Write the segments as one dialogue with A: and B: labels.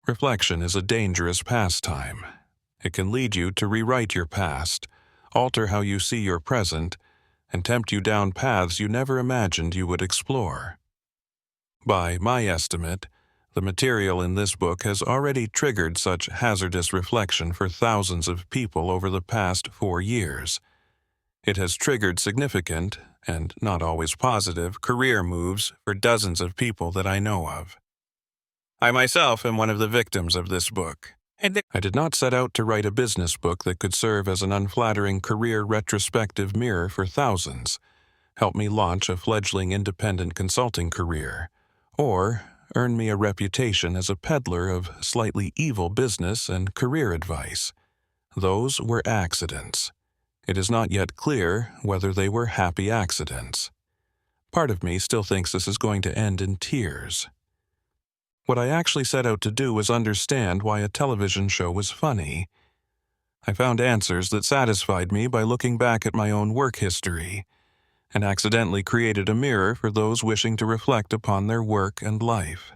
A: Reflection is a dangerous pastime. It can lead you to rewrite your past, alter how you see your present, and tempt you down paths you never imagined you would explore. By my estimate, the material in this book has already triggered such hazardous reflection for thousands of people over the past 4 years. It has triggered significant, and not always positive, career moves for dozens of people that I know of. I myself am one of the victims of this book. I did not set out to write a business book that could serve as an unflattering career retrospective mirror for thousands, help me launch a fledgling independent consulting career, or earn me a reputation as a peddler of slightly evil business and career advice. Those were accidents. It is not yet clear whether they were happy accidents. Part of me still thinks this is going to end in tears. What I actually set out to do was understand why a television show was funny. I found answers that satisfied me by looking back at my own work history, and accidentally created a mirror for those wishing to reflect upon their work and life.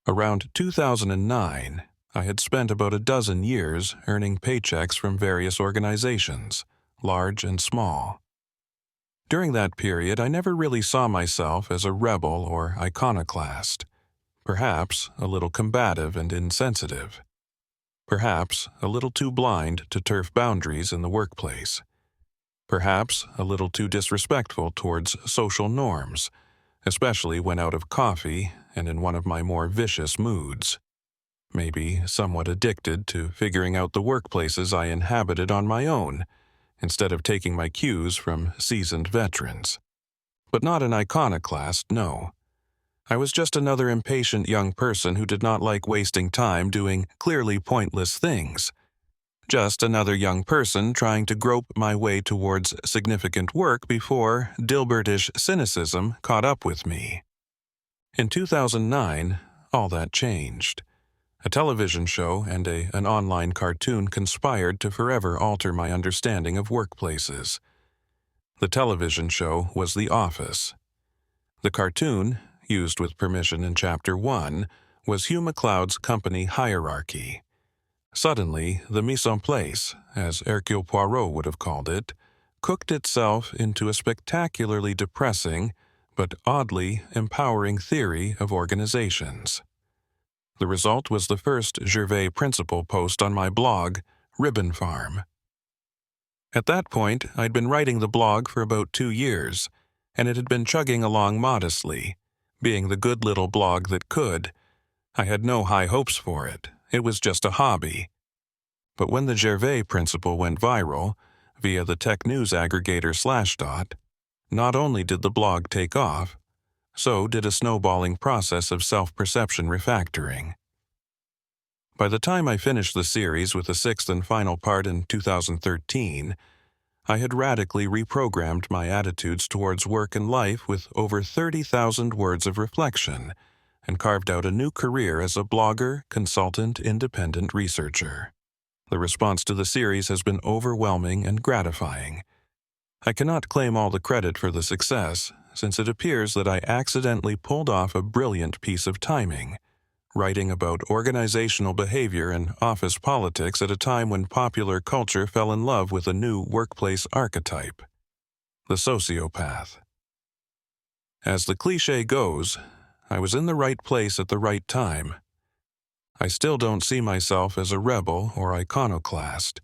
A: Around 2009, I had spent about a dozen years earning paychecks from various organizations, large and small. During that period, I never really saw myself as a rebel or iconoclast. Perhaps a little combative and insensitive. Perhaps a little too blind to turf boundaries in the workplace. Perhaps a little too disrespectful towards social norms, especially when out of coffee and in one of my more vicious moods. Maybe somewhat addicted to figuring out the workplaces I inhabited on my own, instead of taking my cues from seasoned veterans. But not an iconoclast, no. I was just another impatient young person who did not like wasting time doing clearly pointless things. Just another young person trying to grope my way towards significant work before Dilbertish cynicism caught up with me. In 2009, all that changed. A television show and an online cartoon conspired to forever alter my understanding of workplaces. The television show was The Office. The cartoon, used with permission in Chapter 1, was Hugh MacLeod's company hierarchy. Suddenly, the mise en place, as Hercule Poirot would have called it, cooked itself into a spectacularly depressing, but oddly empowering theory of organizations. The result was the first Gervais Principle post on my blog, Ribbon Farm. At that point, I'd been writing the blog for about 2 years, and it had been chugging along modestly, being the good little blog that could. I had no high hopes for it. It was just a hobby. But when the Gervais Principle went viral, via the tech news aggregator Slashdotted, not only did the blog take off, so did a snowballing process of self-perception refactoring. By the time I finished the series with the 6th and final part in 2013, I had radically reprogrammed my attitudes towards work and life with over 30,000 words of reflection, and carved out a new career as a blogger, consultant, independent researcher. The response to the series has been overwhelming and gratifying. I cannot claim all the credit for the success, since it appears that I accidentally pulled off a brilliant piece of timing, writing about organizational behavior and office politics at a time when popular culture fell in love with a new workplace archetype, the sociopath. As the cliché goes, I was in the right place at the right time. I still don't see myself as a rebel or iconoclast,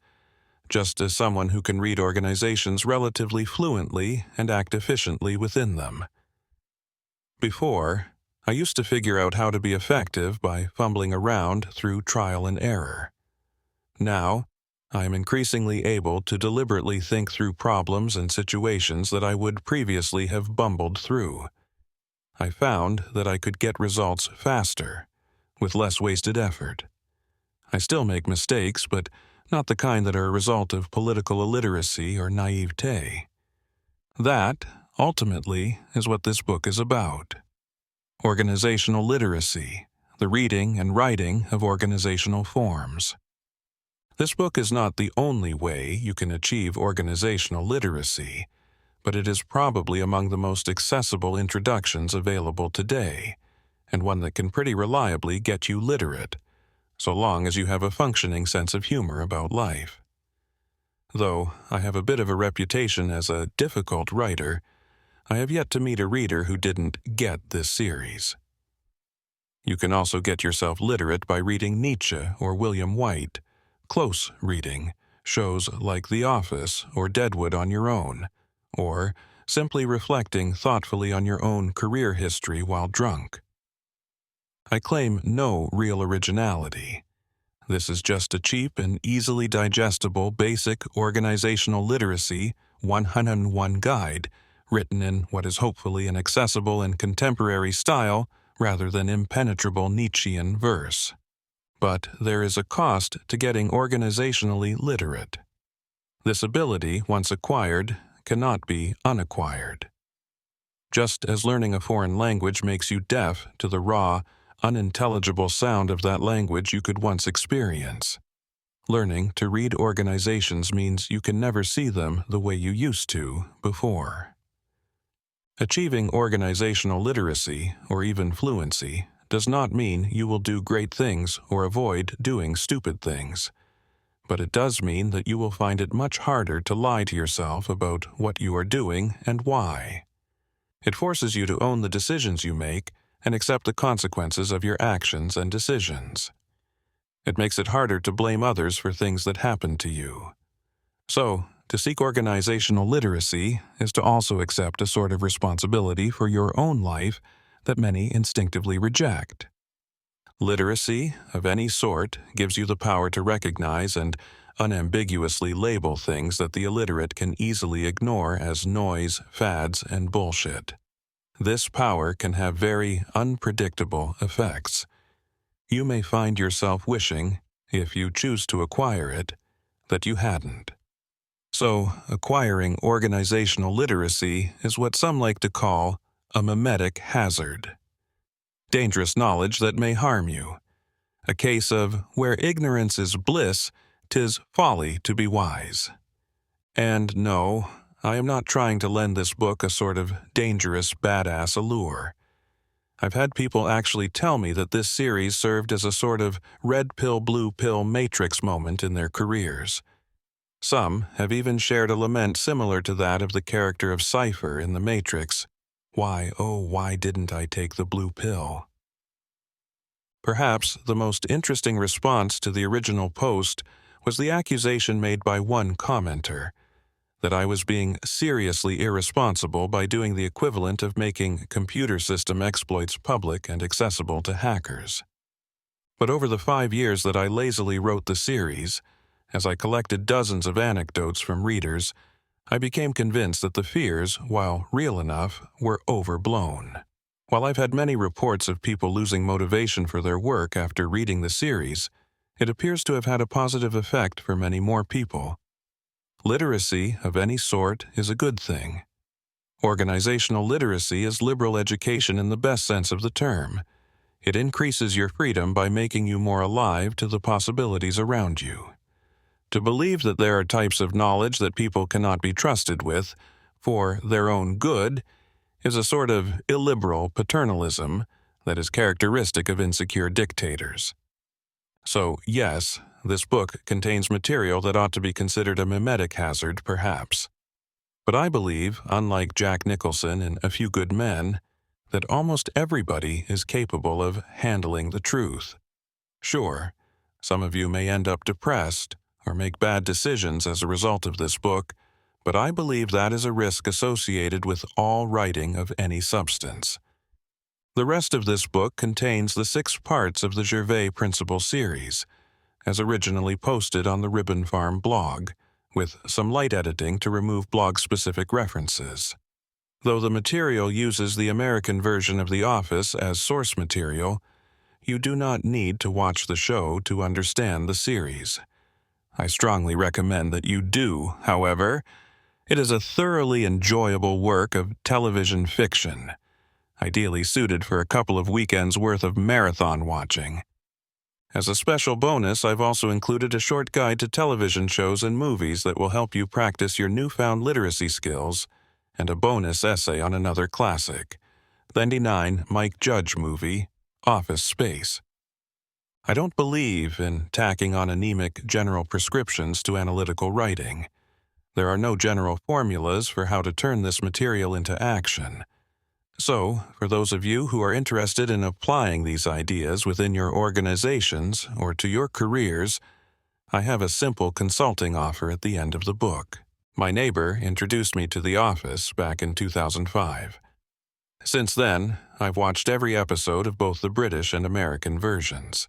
A: just as someone who can read organizations relatively fluently and act efficiently within them. Before, I used to figure out how to be effective by fumbling around through trial and error. Now, I am increasingly able to deliberately think through problems and situations that I would previously have bumbled through. I found that I could get results faster, with less wasted effort. I still make mistakes, but not the kind that are a result of political illiteracy or naivete. That, ultimately, is what this book is about. Organizational literacy, the reading and writing of organizational forms. This book is not the only way you can achieve organizational literacy, but it is probably among the most accessible introductions available today, and one that can pretty reliably get you literate, so long as you have a functioning sense of humor about life. Though I have a bit of a reputation as a difficult writer, I have yet to meet a reader who didn't get this series. You can also get yourself literate by reading Nietzsche or William White, close reading, shows like The Office or Deadwood on your own, or simply reflecting thoughtfully on your own career history while drunk. I claim no real originality. This is just a cheap and easily digestible basic organizational literacy 101 guide written in what is hopefully an accessible and contemporary style rather than impenetrable Nietzschean verse. But there is a cost to getting organizationally literate. This ability, once acquired, cannot be unacquired. Just as learning a foreign language makes you deaf to the raw, unintelligible sound of that language you could once experience, learning to read organizations means you can never see them the way you used to before. Achieving organizational literacy, or even fluency, does not mean you will do great things or avoid doing stupid things, but it does mean that you will find it much harder to lie to yourself about what you are doing and why. It forces you to own the decisions you make and accept the consequences of your actions and decisions. It makes it harder to blame others for things that happen to you. So, to seek organizational literacy is to also accept a sort of responsibility for your own life that many instinctively reject. Literacy of any sort gives you the power to recognize and unambiguously label things that the illiterate can easily ignore as noise, fads, and bullshit. This power can have very unpredictable effects. You may find yourself wishing, if you choose to acquire it, that you hadn't. So, acquiring organizational literacy is what some like to call a mimetic hazard. Dangerous knowledge that may harm you. A case of where ignorance is bliss, 'tis folly to be wise. And no, I am not trying to lend this book a sort of dangerous badass allure. I've had people actually tell me that this series served as a sort of red pill blue pill matrix moment in their careers. Some have even shared a lament similar to that of the character of Cypher in The Matrix. Why, oh, why didn't I take the blue pill? Perhaps the most interesting response to the original post was the accusation made by one commenter that I was being seriously irresponsible by doing the equivalent of making computer system exploits public and accessible to hackers. But over the 5 years that I lazily wrote the series, as I collected dozens of anecdotes from readers, I became convinced that the fears, while real enough, were overblown. While I've had many reports of people losing motivation for their work after reading the series, it appears to have had a positive effect for many more people. Literacy of any sort is a good thing. Organizational literacy is liberal education in the best sense of the term. It increases your freedom by making you more alive to the possibilities around you. To believe that there are types of knowledge that people cannot be trusted with, for their own good, is a sort of illiberal paternalism that is characteristic of insecure dictators. So, yes, this book contains material that ought to be considered a mimetic hazard, perhaps. But I believe, unlike Jack Nicholson in A Few Good Men, that almost everybody is capable of handling the truth. Sure, some of you may end up depressed or make bad decisions as a result of this book, but I believe that is a risk associated with all writing of any substance. The rest of this book contains the 6 parts of the Gervais Principle series, as originally posted on the Ribbon Farm blog, with some light editing to remove blog-specific references. Though the material uses the American version of The Office as source material, you do not need to watch the show to understand the series. I strongly recommend that you do, however. It is a thoroughly enjoyable work of television fiction, ideally suited for a couple of weekends' worth of marathon watching. As a special bonus, I've also included a short guide to television shows and movies that will help you practice your newfound literacy skills, and a bonus essay on another classic, the '99 Mike Judge movie, office space. I don't believe in tacking on anemic general prescriptions to analytical writing. There are no general formulas for how to turn this material into action. So, for those of you who are interested in applying these ideas within your organizations or to your careers, I have a simple consulting offer at the end of the book. My neighbor introduced me to The Office back in 2005. Since then, I've watched every episode of both the British and American versions.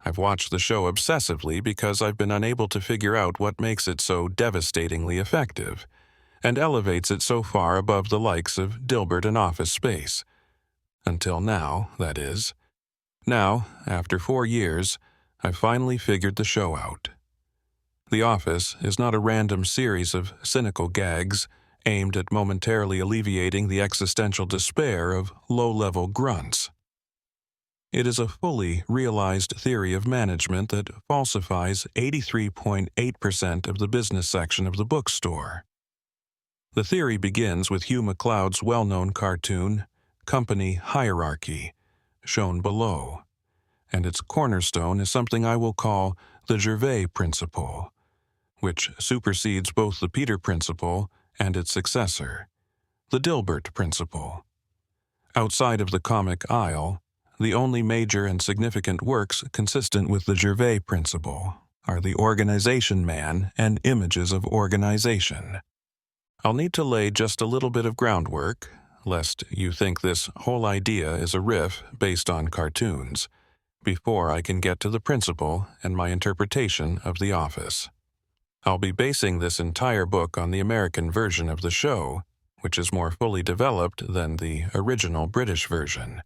A: I've watched the show obsessively because I've been unable to figure out what makes it so devastatingly effective and elevates it so far above the likes of Dilbert and Office Space. Until now, that is. Now, after 4 years, I've finally figured the show out. The Office is not a random series of cynical gags aimed at momentarily alleviating the existential despair of low-level grunts. It is a fully realized theory of management that falsifies 83.8% of the business section of the bookstore. The theory begins with Hugh MacLeod's well-known cartoon, Company Hierarchy, shown below, and its cornerstone is something I will call the Gervais Principle, which supersedes both the Peter Principle and its successor, the Dilbert Principle. Outside of the comic aisle, the only major and significant works consistent with the Gervais Principle are The Organization Man and Images of Organization. I'll need to lay just a little bit of groundwork, lest you think this whole idea is a riff based on cartoons, before I can get to the principle and my interpretation of The Office. I'll be basing this entire book on the American version of the show, which is more fully developed than the original British version,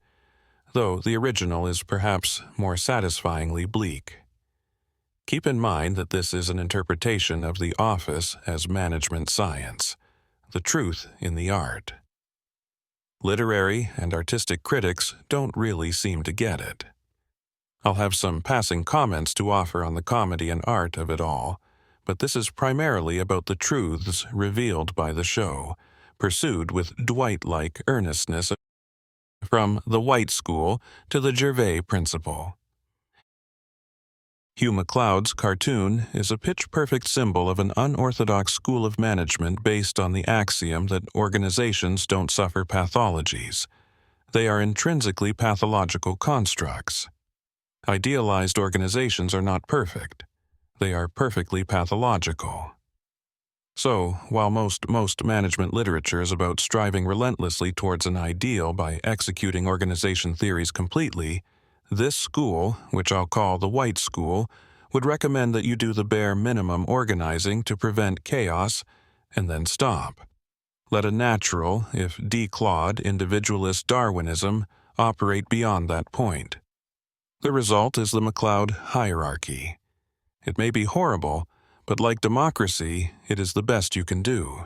A: though the original is perhaps more satisfyingly bleak. Keep in mind that this is an interpretation of The Office as management science, the truth in the art. Literary and artistic critics don't really seem to get it. I'll have some passing comments to offer on the comedy and art of it all, but this is primarily about the truths revealed by the show, pursued with Dwight-like earnestness from the White School to the Gervais Principle. Hugh MacLeod's cartoon is a pitch-perfect symbol of an unorthodox school of management based on the axiom that organizations don't suffer pathologies. They are intrinsically pathological constructs. Idealized organizations are not perfect. They are perfectly pathological. So, while most management literature is about striving relentlessly towards an ideal by executing organization theories completely, this school, which I'll call the White School, would recommend that you do the bare minimum organizing to prevent chaos and then stop. Let a natural, if declawed, individualist Darwinism operate beyond that point. The result is the MacLeod hierarchy. It may be horrible, but like democracy, it is the best you can do.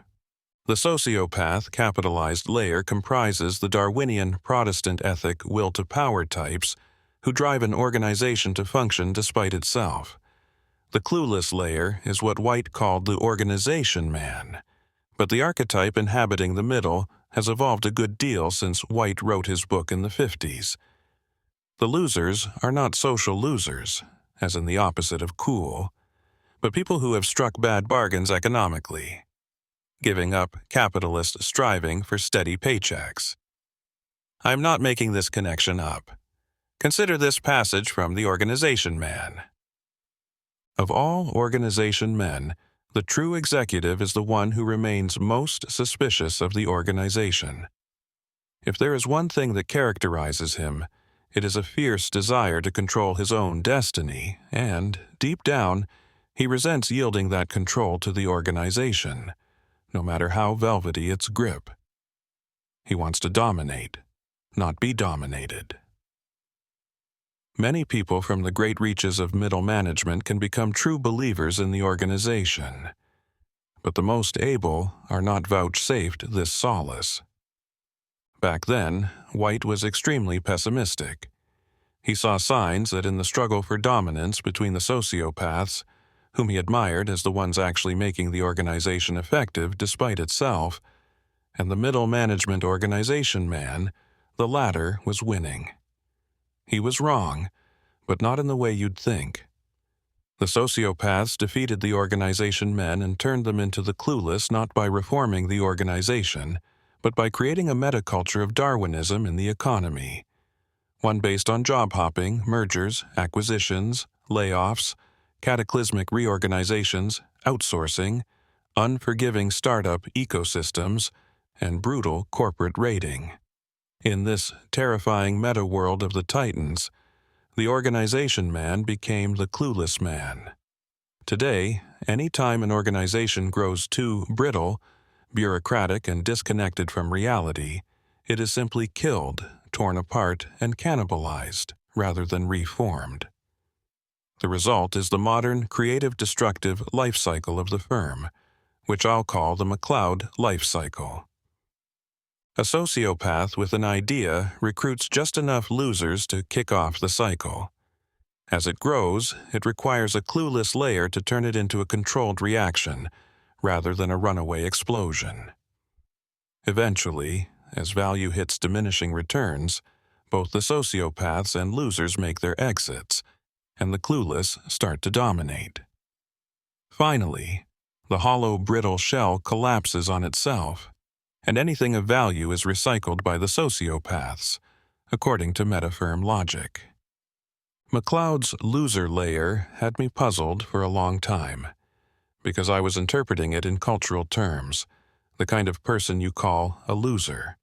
A: The sociopath capitalized layer comprises the Darwinian Protestant ethic will-to-power types who drive an organization to function despite itself. The clueless layer is what White called the organization man, but the archetype inhabiting the middle has evolved a good deal since White wrote his book in the 50s. The losers are not social losers, as in the opposite of cool, but people who have struck bad bargains economically, giving up capitalist striving for steady paychecks. I'm not making this connection up. Consider this passage from The Organization Man. Of all organization men, the true executive is the one who remains most suspicious of the organization. If there is one thing that characterizes him, it is a fierce desire to control his own destiny, and, deep down, he resents yielding that control to the organization, no matter how velvety its grip. He wants to dominate, not be dominated. Many people from the great reaches of middle management can become true believers in the organization, but the most able are not vouchsafed this solace. Back then, White was extremely pessimistic. He saw signs that in the struggle for dominance between the sociopaths, whom he admired as the ones actually making the organization effective despite itself, and the middle management organization man, the latter was winning. He was wrong, but not in the way you'd think. The sociopaths defeated the organization men and turned them into the clueless not by reforming the organization, but by creating a metaculture of Darwinism in the economy. One based on job hopping, mergers, acquisitions, layoffs, cataclysmic reorganizations, outsourcing, unforgiving startup ecosystems, and brutal corporate raiding. In this terrifying meta-world of the Titans, the organization man became the clueless man. Today, any time an organization grows too brittle, bureaucratic, and disconnected from reality, it is simply killed, torn apart, and cannibalized, rather than reformed. The result is the modern, creative, destructive life cycle of the firm, which I'll call the McLeod life cycle. A sociopath with an idea recruits just enough losers to kick off the cycle. As it grows, it requires a clueless layer to turn it into a controlled reaction, rather than a runaway explosion. Eventually, as value hits diminishing returns, both the sociopaths and losers make their exits, and the clueless start to dominate. Finally, the hollow, brittle shell collapses on itself, and anything of value is recycled by the sociopaths, according to meta-firm logic. McLeod's loser layer had me puzzled for a long time, because I was interpreting it in cultural terms, the kind of person you call a loser.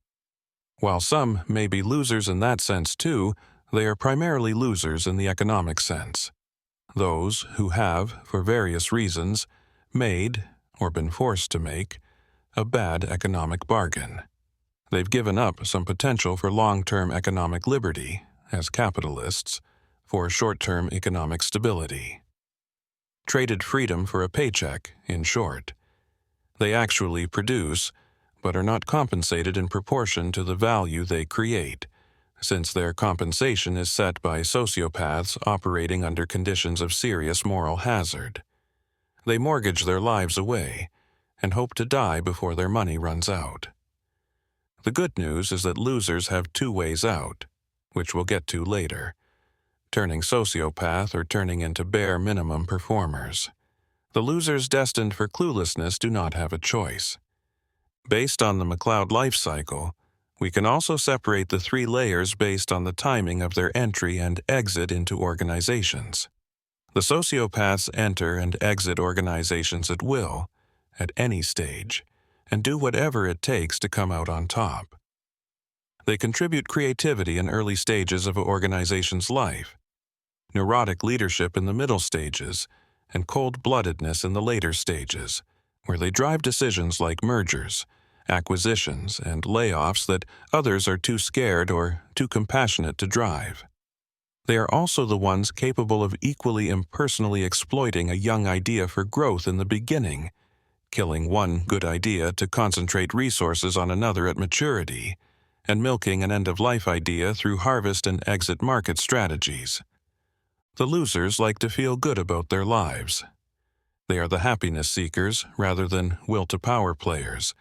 A: While some may be losers in that sense too, they are primarily losers in the economic sense. Those who have, for various reasons, made, or been forced to make, a bad economic bargain. They've given up some potential for long-term economic liberty, as capitalists, for short-term economic stability. Traded freedom for a paycheck, in short. They actually produce, but are not compensated in proportion to the value they create, since their compensation is set by sociopaths operating under conditions of serious moral hazard. They mortgage their lives away, and hope to die before their money runs out. The good news is that losers have two ways out, which we'll get to later: turning sociopath or turning into bare minimum performers. The losers destined for cluelessness do not have a choice. Based on the McLeod life cycle, we can also separate the three layers based on the timing of their entry and exit into organizations. The sociopaths enter and exit organizations at will, at any stage, and do whatever it takes to come out on top. They contribute creativity in early stages of an organization's life, neurotic leadership in the middle stages, and cold-bloodedness in the later stages, where they drive decisions like mergers, acquisitions, and layoffs that others are too scared or too compassionate to drive. They are also the ones capable of equally impersonally exploiting a young idea for growth in the beginning, killing one good idea to concentrate resources on another at maturity, and milking an end-of-life idea through harvest and exit market strategies. The losers like to feel good about their lives. They are the happiness seekers rather than will-to-power players,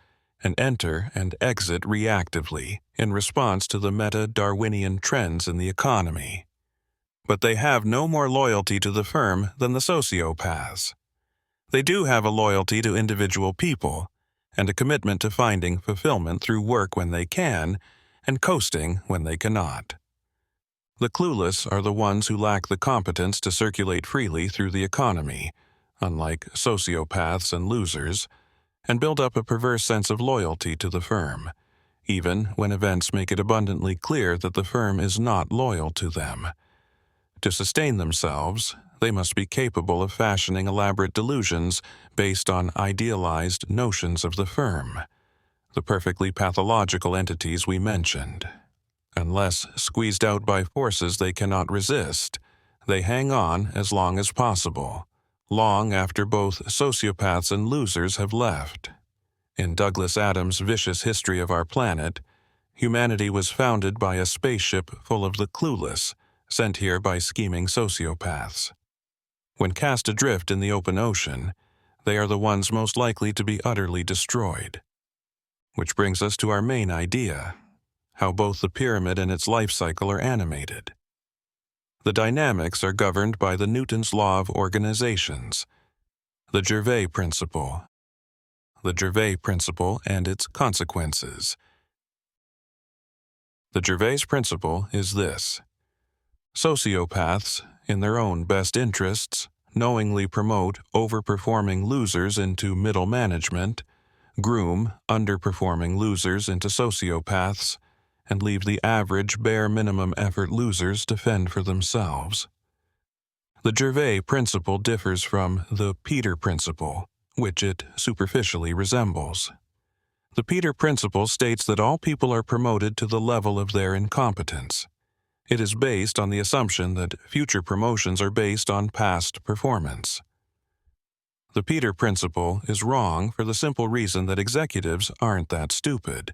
A: and enter and exit reactively in response to the meta-Darwinian trends in the economy. But they have no more loyalty to the firm than the sociopaths. They do have a loyalty to individual people, and a commitment to finding fulfillment through work when they can, and coasting when they cannot. The clueless are the ones who lack the competence to circulate freely through the economy, unlike sociopaths and losers, and build up a perverse sense of loyalty to the firm, even when events make it abundantly clear that the firm is not loyal to them. To sustain themselves, they must be capable of fashioning elaborate delusions based on idealized notions of the firm, the perfectly pathological entities we mentioned. Unless squeezed out by forces they cannot resist, they hang on as long as possible, long after both sociopaths and losers have left. In Douglas Adams' Vicious History of Our Planet, humanity was founded by a spaceship full of the clueless, sent here by scheming sociopaths. When cast adrift in the open ocean, they are the ones most likely to be utterly destroyed. Which brings us to our main idea: how both the pyramid and its life cycle are animated. The dynamics are governed by the Newton's law of organizations. The Gervais Principle. The Gervais Principle and its consequences. The Gervais Principle is this: sociopaths, in their own best interests, knowingly promote overperforming losers into middle management, groom underperforming losers into sociopaths, and leave the average bare minimum effort losers to fend for themselves. The Gervais Principle differs from the Peter Principle, which it superficially resembles. The Peter Principle states that all people are promoted to the level of their incompetence. It is based on the assumption that future promotions are based on past performance. The Peter Principle is wrong for the simple reason that executives aren't that stupid,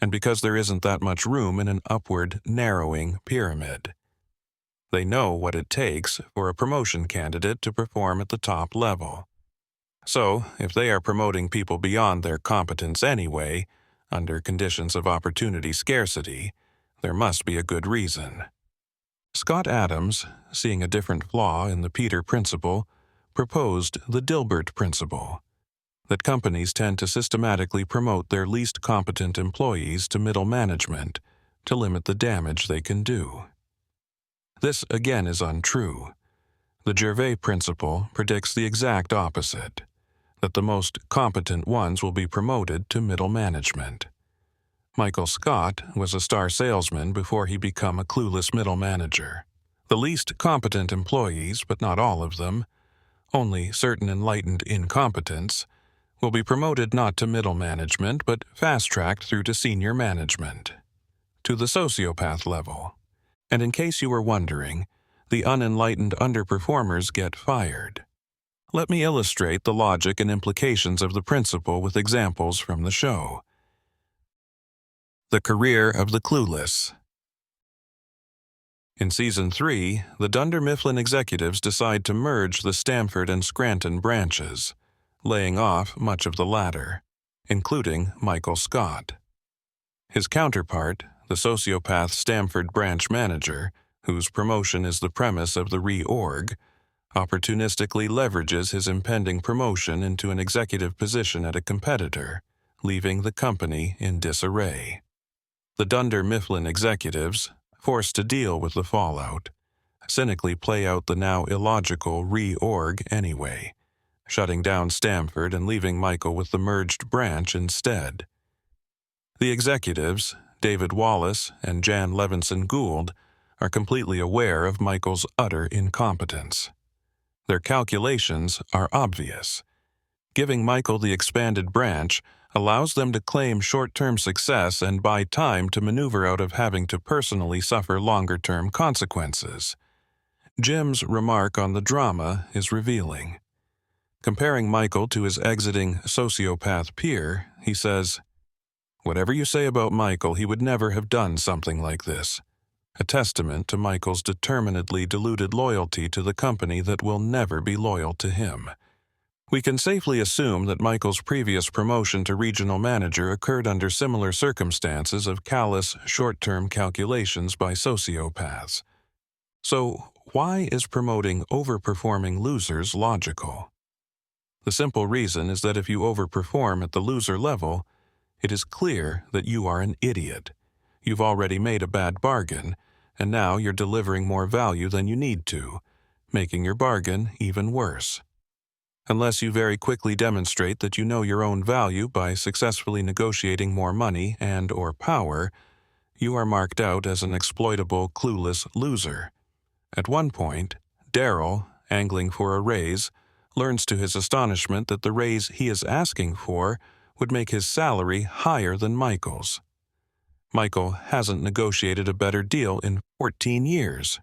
A: and because there isn't that much room in an upward, narrowing pyramid. They know what it takes for a promotion candidate to perform at the top level. So, if they are promoting people beyond their competence anyway, under conditions of opportunity scarcity, there must be a good reason. Scott Adams, seeing a different flaw in the Peter Principle, proposed the Dilbert Principle, that companies tend to systematically promote their least competent employees to middle management to limit the damage they can do. This again is untrue. The Gervais Principle predicts the exact opposite, that the most competent ones will be promoted to middle management. Michael Scott was a star salesman before he became a clueless middle manager. The least competent employees, but not all of them, only certain enlightened incompetents, will be promoted not to middle management but fast-tracked through to senior management, to the sociopath level. And in case you were wondering, the unenlightened underperformers get fired. Let me illustrate the logic and implications of the principle with examples from the show. The career of the clueless. In Season 3, the Dunder Mifflin executives decide to merge the Stamford and Scranton branches, laying off much of the latter, including Michael Scott. His counterpart, the sociopath Stamford branch manager, whose promotion is the premise of the reorg, opportunistically leverages his impending promotion into an executive position at a competitor, leaving the company in disarray. The Dunder Mifflin executives, forced to deal with the fallout, cynically play out the now illogical reorg anyway, shutting down Stamford and leaving Michael with the merged branch instead. The executives, David Wallace and Jan Levinson Gould, are completely aware of Michael's utter incompetence. Their calculations are obvious. Giving Michael the expanded branch allows them to claim short-term success and buy time to maneuver out of having to personally suffer longer-term consequences. Jim's remark on the drama is revealing. Comparing Michael to his exiting sociopath peer, he says, "Whatever you say about Michael, he would never have done something like this," a testament to Michael's determinedly deluded loyalty to the company that will never be loyal to him. We can safely assume that Michael's previous promotion to regional manager occurred under similar circumstances of callous, short-term calculations by sociopaths. So, why is promoting overperforming losers logical? The simple reason is that if you overperform at the loser level, it is clear that you are an idiot. You've already made a bad bargain, and now you're delivering more value than you need to, making your bargain even worse. Unless you very quickly demonstrate that you know your own value by successfully negotiating more money and/or power, you are marked out as an exploitable, clueless loser. At one point, Daryl, angling for a raise, learns to his astonishment that the raise he is asking for would make his salary higher than Michael's. Michael hasn't negotiated a better deal in 14 years.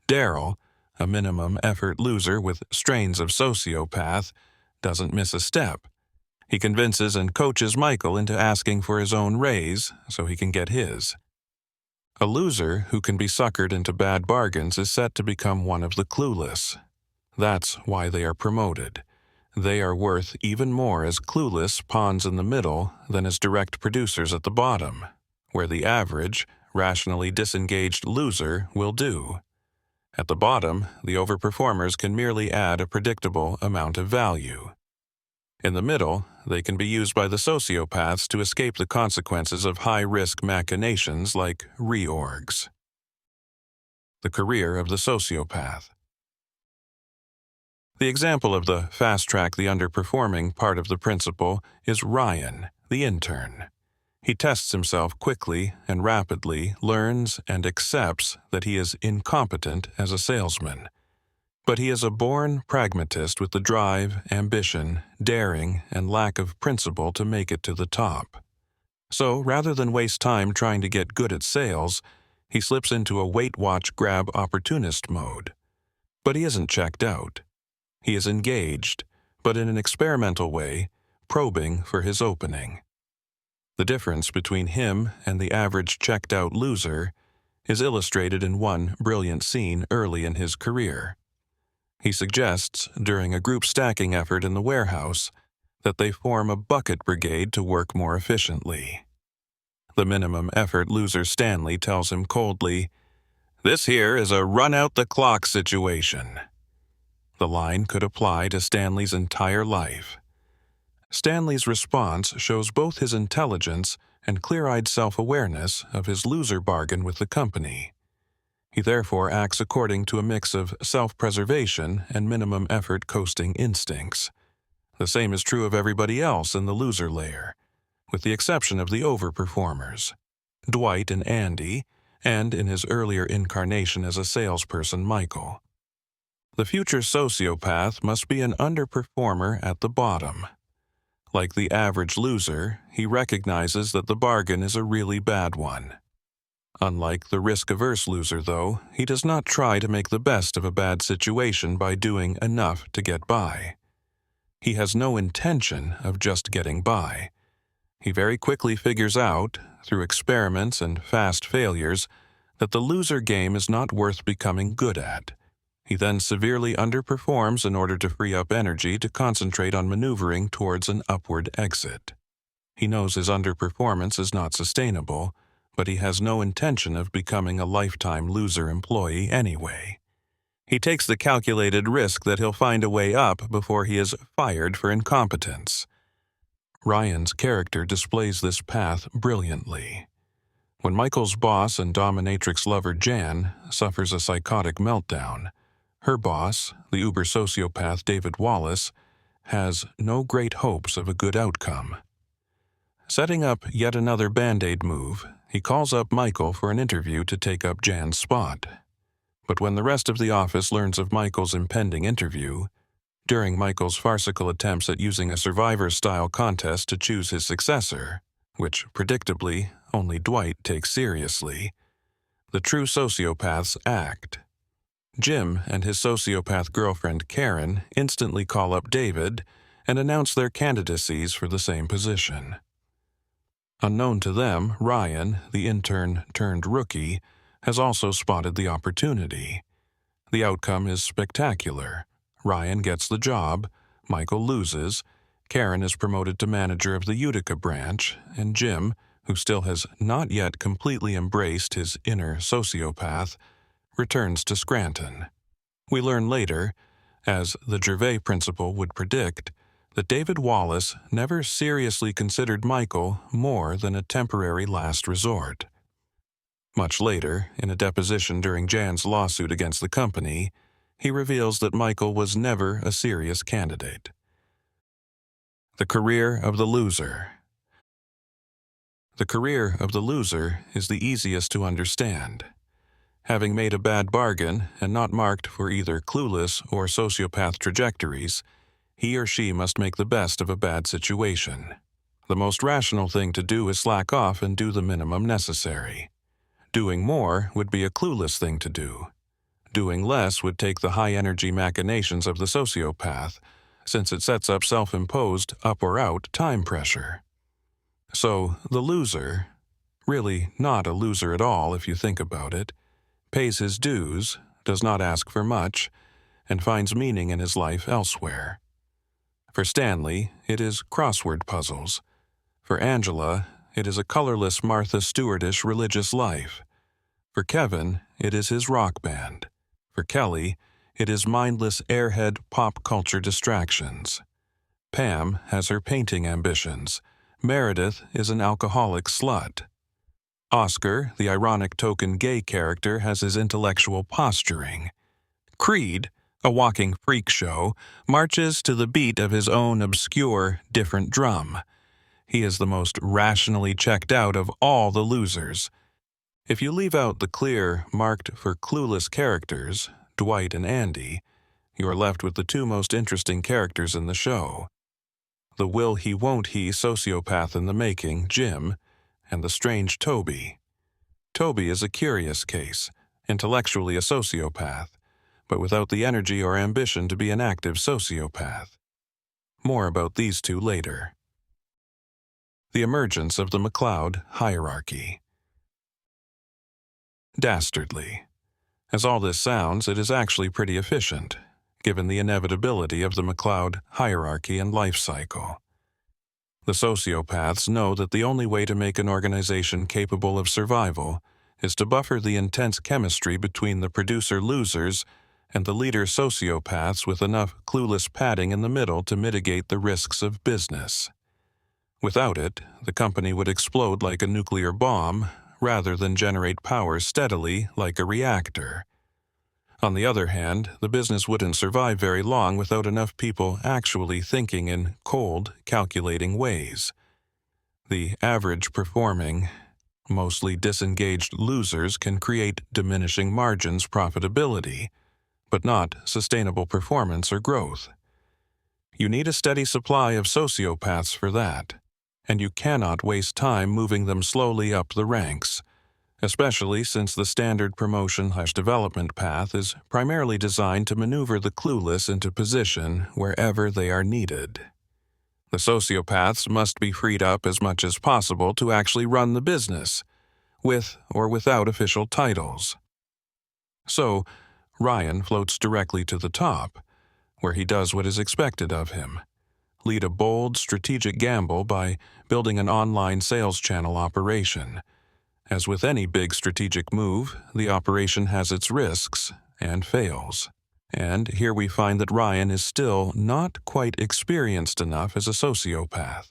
A: Daryl, a minimum effort loser with strains of sociopath, doesn't miss a step. He convinces and coaches Michael into asking for his own raise so he can get his. A loser who can be suckered into bad bargains is set to become one of the clueless. That's why they are promoted. They are worth even more as clueless pawns in the middle than as direct producers at the bottom, where the average, rationally disengaged loser will do. At the bottom, the overperformers can merely add a predictable amount of value. In the middle, they can be used by the sociopaths to escape the consequences of high-risk machinations like reorgs. The career of the sociopath. The example of the fast-track the underperforming part of the principle is Ryan, the intern. He tests himself quickly and rapidly, learns and accepts that he is incompetent as a salesman. But he is a born pragmatist with the drive, ambition, daring, and lack of principle to make it to the top. So, rather than waste time trying to get good at sales, he slips into a wait-watch-grab opportunist mode. But he isn't checked out. He is engaged, but in an experimental way, probing for his opening. The difference between him and the average checked-out loser is illustrated in one brilliant scene early in his career. He suggests, during a group stacking effort in the warehouse, that they form a bucket brigade to work more efficiently. The minimum effort loser Stanley tells him coldly, "This here is a run-out-the-clock situation." The line could apply to Stanley's entire life. Stanley's response shows both his intelligence and clear-eyed self-awareness of his loser bargain with the company. He therefore acts according to a mix of self-preservation and minimum effort coasting instincts. The same is true of everybody else in the loser layer, with the exception of the overperformers, Dwight and Andy, and in his earlier incarnation as a salesperson, Michael. The future sociopath must be an underperformer at the bottom. Like the average loser, he recognizes that the bargain is a really bad one. Unlike the risk-averse loser, though, he does not try to make the best of a bad situation by doing enough to get by. He has no intention of just getting by. He very quickly figures out, through experiments and fast failures, that the loser game is not worth becoming good at. He then severely underperforms in order to free up energy to concentrate on maneuvering towards an upward exit. He knows his underperformance is not sustainable, but he has no intention of becoming a lifetime loser employee anyway. He takes the calculated risk that he'll find a way up before he is fired for incompetence. Ryan's character displays this path brilliantly. When Michael's boss and dominatrix lover Jan suffers a psychotic meltdown, her boss, the uber-sociopath David Wallace, has no great hopes of a good outcome. Setting up yet another Band-Aid move, he calls up Michael for an interview to take up Jan's spot. But when the rest of the office learns of Michael's impending interview, during Michael's farcical attempts at using a Survivor-style contest to choose his successor, which, predictably, only Dwight takes seriously, the true sociopaths act. Jim and his sociopath girlfriend Karen instantly call up David and announce their candidacies for the same position. Unknown to them, Ryan, the intern-turned-rookie, has also spotted the opportunity. The outcome is spectacular. Ryan gets the job, Michael loses, Karen is promoted to manager of the Utica branch, and Jim, who still has not yet completely embraced his inner sociopath, returns to Scranton. We learn later, as the Gervais Principle would predict, that David Wallace never seriously considered Michael more than a temporary last resort. Much later, in a deposition during Jan's lawsuit against the company, he reveals that Michael was never a serious candidate. The career of the loser. The career of the loser is the easiest to understand. Having made a bad bargain and not marked for either clueless or sociopath trajectories, he or she must make the best of a bad situation. The most rational thing to do is slack off and do the minimum necessary. Doing more would be a clueless thing to do. Doing less would take the high-energy machinations of the sociopath, since it sets up self-imposed up or out time pressure. So, the loser, really not a loser at all if you think about it, pays his dues, does not ask for much, and finds meaning in his life elsewhere. For Stanley, it is crossword puzzles. For Angela, it is a colorless Martha Stewartish religious life. For Kevin, it is his rock band. For For Kelly, it is mindless airhead pop culture distractions. Pam has her painting ambitions. Meredith is an alcoholic slut. Oscar, the ironic token gay character, has his intellectual posturing. Creed, a walking freak show, marches to the beat of his own obscure, different drum. He is the most rationally checked out of all the losers. If you leave out the clear, marked for clueless characters, Dwight and Andy, you are left with the two most interesting characters in the show. The will-he-won't-he sociopath in the making, Jim, and the strange Toby. Toby is a curious case, intellectually a sociopath, but without the energy or ambition to be an active sociopath. More about these two later. The emergence of the McCloud hierarchy. Dastardly. As all this sounds, it is actually pretty efficient, given the inevitability of the McCloud hierarchy and life cycle. The sociopaths know that the only way to make an organization capable of survival is to buffer the intense chemistry between the producer losers and the leader sociopaths with enough clueless padding in the middle to mitigate the risks of business. Without it, the company would explode like a nuclear bomb rather than generate power steadily like a reactor. On the other hand, the business wouldn't survive very long without enough people actually thinking in cold, calculating ways. The average performing, mostly disengaged losers can create diminishing margins profitability, but not sustainable performance or growth. You need a steady supply of sociopaths for that, and you cannot waste time moving them slowly up the ranks, especially since the standard promotion/development path is primarily designed to maneuver the clueless into position wherever they are needed. The sociopaths must be freed up as much as possible to actually run the business, with or without official titles. So, Ryan floats directly to the top, where he does what is expected of him: lead a bold, strategic gamble by building an online sales channel operation. As with any big strategic move, the operation has its risks and fails. And here we find that Ryan is still not quite experienced enough as a sociopath.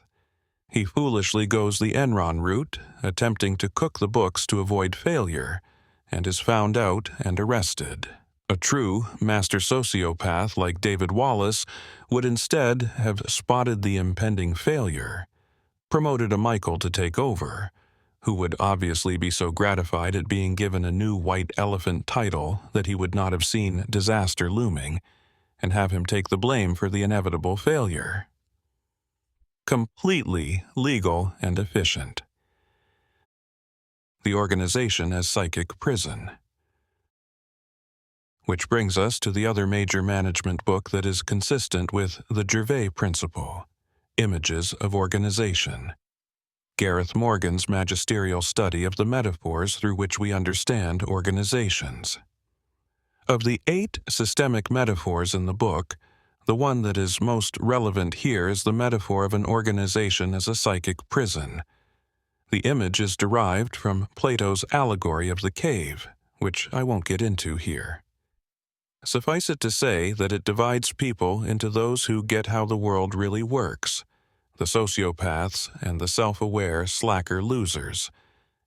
A: He foolishly goes the Enron route, attempting to cook the books to avoid failure, and is found out and arrested. A true master sociopath like David Wallace would instead have spotted the impending failure, promoted a Michael to take over, who would obviously be so gratified at being given a new white elephant title that he would not have seen disaster looming, and have him take the blame for the inevitable failure. Completely legal and efficient. The organization as psychic prison. Which brings us to the other major management book that is consistent with the Gervais Principle, Images of Organization. Gareth Morgan's magisterial study of the metaphors through which we understand organizations. Of the 8 systemic metaphors in the book, the one that is most relevant here is the metaphor of an organization as a psychic prison. The image is derived from Plato's allegory of the cave, which I won't get into here. Suffice it to say that it divides people into those who get how the world really works, the sociopaths and the self-aware slacker losers,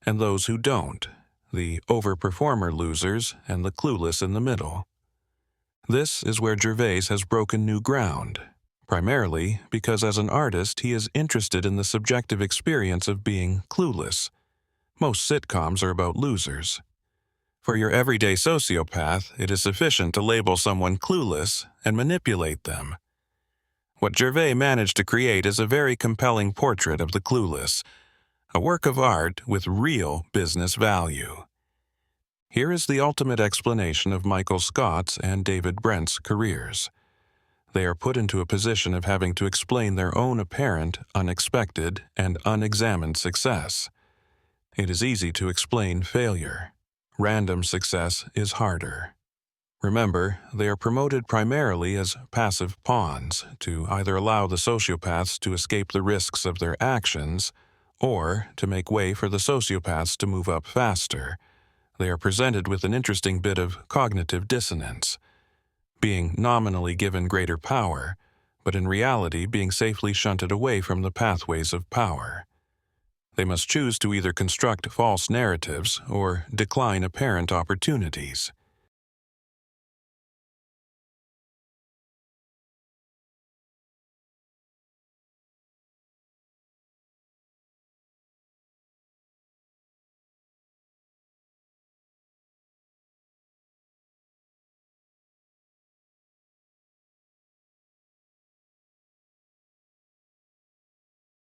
A: and those who don't, the overperformer losers and the clueless in the middle. This is where Gervais has broken new ground, primarily because as an artist he is interested in the subjective experience of being clueless. Most sitcoms are about losers. For your everyday sociopath, it is sufficient to label someone clueless and manipulate them. What Gervais managed to create is a very compelling portrait of the clueless, a work of art with real business value. Here is the ultimate explanation of Michael Scott's and David Brent's careers. They are put into a position of having to explain their own apparent, unexpected, and unexamined success. It is easy to explain failure. Random success is harder. Remember, they are promoted primarily as passive pawns to either allow the sociopaths to escape the risks of their actions or to make way for the sociopaths to move up faster. They are presented with an interesting bit of cognitive dissonance, being nominally given greater power, but in reality being safely shunted away from the pathways of power. They must choose to either construct false narratives or decline apparent opportunities.